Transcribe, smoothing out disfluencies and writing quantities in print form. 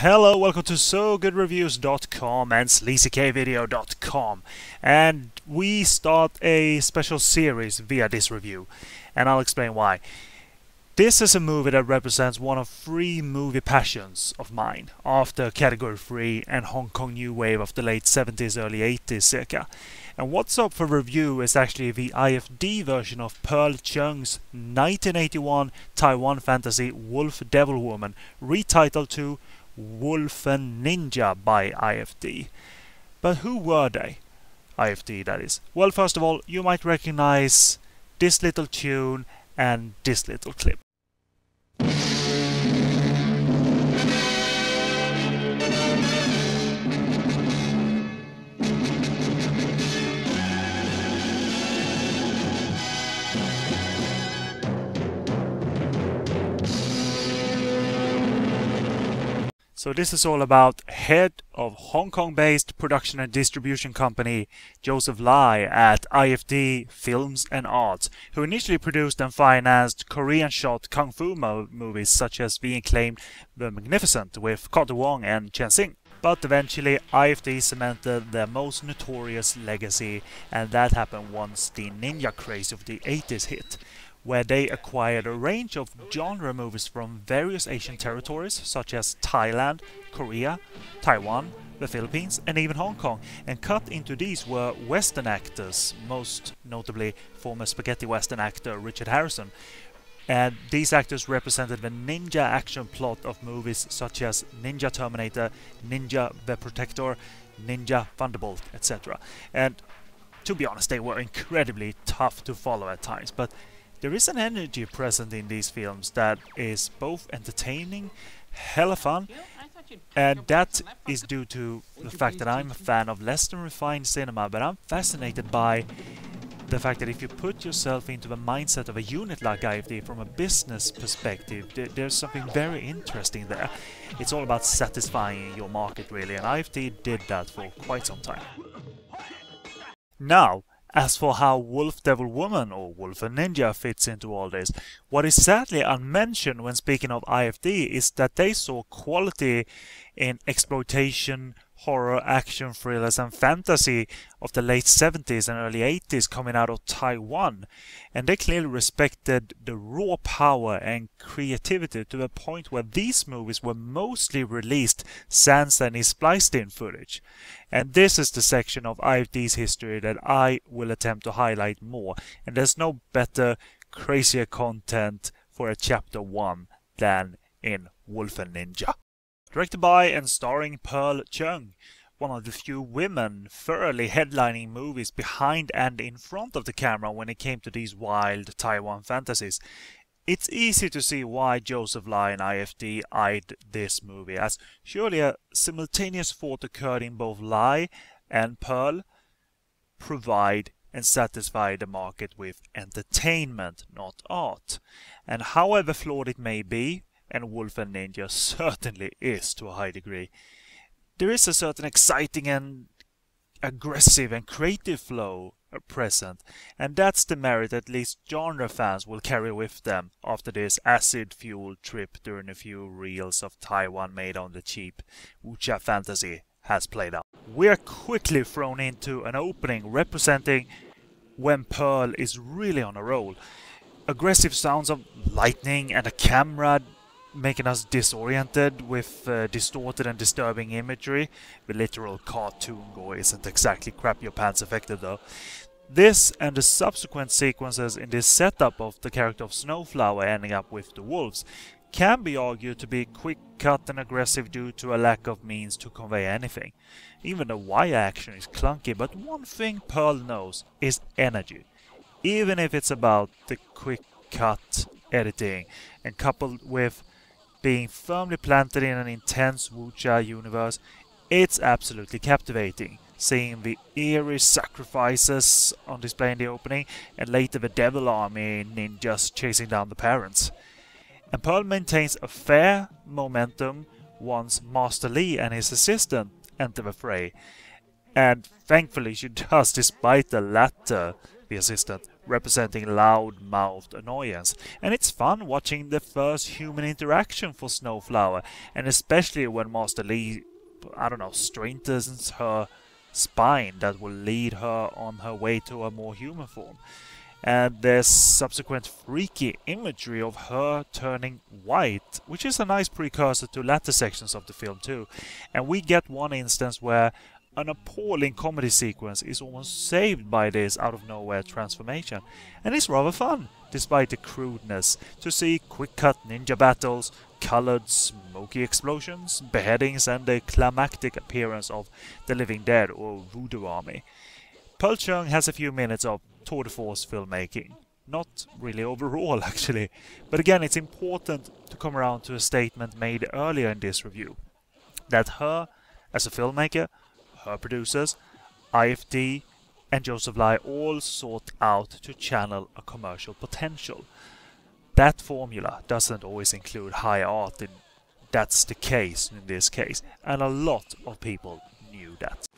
Hello, welcome to SoGoodReviews.com and SleazyKvideo.com, and we start a special series via this review, and I'll explain why. This is a movie that represents one of three movie passions of mine, after Category 3 and Hong Kong New Wave of the late 70s, early 80s circa. And what's up for review is actually the IFD version of Pearl Chung's 1981 Taiwan fantasy Wolf Devil Woman, retitled to Wolfen Ninja by IFD. But who were they? IFD, that is. Well, first of all, you might recognize this little tune and this little clip. So this is all about head of Hong Kong-based production and distribution company Joseph Lai at IFD Films and Arts, who initially produced and financed Korean-shot kung fu movies such as being claimed The Magnificent with Carter Wong and Chen Xing. But eventually IFD cemented their most notorious legacy, and that happened once the ninja craze of the 80s hit, where they acquired a range of genre movies from various Asian territories such as Thailand, Korea, Taiwan, the Philippines and even Hong Kong, and cut into these were Western actors, most notably former spaghetti Western actor Richard Harrison. And these actors represented the ninja action plot of movies such as Ninja Terminator, Ninja the Protector, Ninja Thunderbolt, etc. And to be honest, they were incredibly tough to follow at times, but there is an energy present in these films that is both entertaining, hella fun, and that is due to the fact that I'm a fan of less than refined cinema, but I'm fascinated by the fact that if you put yourself into the mindset of a unit like IFD from a business perspective, there's something very interesting there. It's all about satisfying your market really, and IFD did that for quite some time. Now, as for how Wolf Devil Woman or Wolfen Ninja fits into all this, what is sadly unmentioned when speaking of IFD is that they saw quality in exploitation, horror, action thrillers and fantasy of the late 70s and early 80s coming out of Taiwan, and they clearly respected the raw power and creativity to the point where these movies were mostly released sans any spliced-in footage. And this is the section of IFD's history that I will attempt to highlight more, and there's no better, crazier content for a chapter 1 than in Wolfen Ninja. Directed by and starring Pearl Chung, one of the few women thoroughly headlining movies behind and in front of the camera when it came to these wild Taiwan fantasies. It's easy to see why Joseph Lai and IFD eyed this movie, as surely a simultaneous thought occurred in both Lai and Pearl: provide and satisfy the market with entertainment, not art. And however flawed it may be, and Wolfen Ninja certainly is to a high degree, there is a certain exciting and aggressive and creative flow present, and that's the merit at least genre fans will carry with them after this acid-fueled trip during a few reels of Taiwan made on the cheap wuxia fantasy has played out. We're quickly thrown into an opening representing when Pearl is really on a roll. Aggressive sounds of lightning and a camera making us disoriented with distorted and disturbing imagery. The literal cartoon gore isn't exactly crap your pants effective though. This and the subsequent sequences in this setup of the character of Snowflower ending up with the wolves can be argued to be quick cut and aggressive due to a lack of means to convey anything. Even the wire action is clunky, but one thing Pearl knows is energy. Even if it's about the quick cut editing and coupled with being firmly planted in an intense wuxia universe, it's absolutely captivating, seeing the eerie sacrifices on display in the opening, and later the devil army ninjas chasing down the parents. And Pearl maintains a fair momentum once Master Lee and his assistant enter the fray, and thankfully she does, despite the latter, the assistant, representing loud-mouthed annoyance. And it's fun watching the first human interaction for Snowflower, and especially when Master Lee, I don't know, strengthens her spine that will lead her on her way to a more human form. And there's subsequent freaky imagery of her turning white, which is a nice precursor to latter sections of the film too. And we get one instance where an appalling comedy sequence is almost saved by this out-of-nowhere transformation. And it's rather fun, despite the crudeness, to see quick-cut ninja battles, colored smoky explosions, beheadings, and the climactic appearance of the Living Dead or Voodoo Army. Pearl Chung has a few minutes of tour de force filmmaking. Not really overall, actually. But again, it's important to come around to a statement made earlier in this review. That her, as a filmmaker, her producers, IFD and Joseph Lai all sought out to channel a commercial potential. That formula doesn't always include high art, and that's the case in this case. And a lot of people knew that.